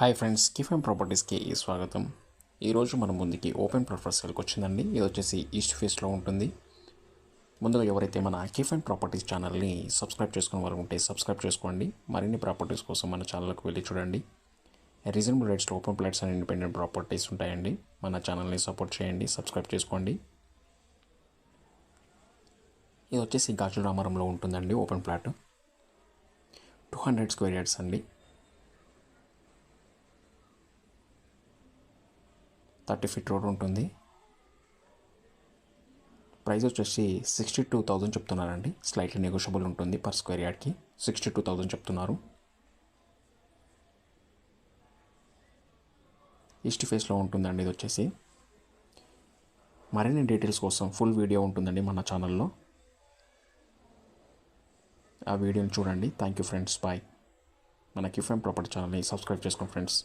Hi friends, కిఫెన్ ప్రాపర్టీస్కి స్వాగతం. ఈరోజు మన ముందుకి ఓపెన్ ప్లాట్ ఫర్ సేల్కి వచ్చిందండి. ఇది వచ్చేసి ఈస్ట్ ఫేస్లో ఉంటుంది. ముందుగా ఎవరైతే మన కిఫెన్ ప్రాపర్టీస్ ఛానల్ని సబ్స్క్రైబ్ చేసుకునే వాళ్ళు ఉంటే సబ్స్క్రైబ్ చేసుకోండి. మరిన్ని ప్రాపర్టీస్ కోసం మన ఛానల్కి వెళ్ళి చూడండి. రీజనబుల్ రేట్స్లో open plots and independent properties ఉంటాయండి. మన ఛానల్ని సపోర్ట్ చేయండి, సబ్స్క్రైబ్ చేసుకోండి. ఇది వచ్చేసి గాజుల రామారంలో ఉంటుందండి. ఓపెన్ ప్లాట్ 200 స్క్వేర్ యార్డ్స్ అండి. 30 ఫీట్ రోడ్ ఉంటుంది. ప్రైస్ వచ్చేసి 62,000 చెప్తున్నారండి. స్లైట్లీ నెగోషియబుల్ ఉంటుంది. పర్ స్క్వేర్ యార్డ్కి 62,000 చెప్తున్నారు. ఈస్ట్ ఫేస్లో ఉంటుందండి. ఇది వచ్చేసి మరిన్ని డీటెయిల్స్ కోసం ఫుల్ వీడియో ఉంటుందండి మన ఛానల్లో. ఆ వీడియోని చూడండి. Thank you friends, bye. మన కిఫెన్ ప్రాపర్టీ ఛానల్ని సబ్స్క్రైబ్ చేసుకోండి ఫ్రెండ్స్.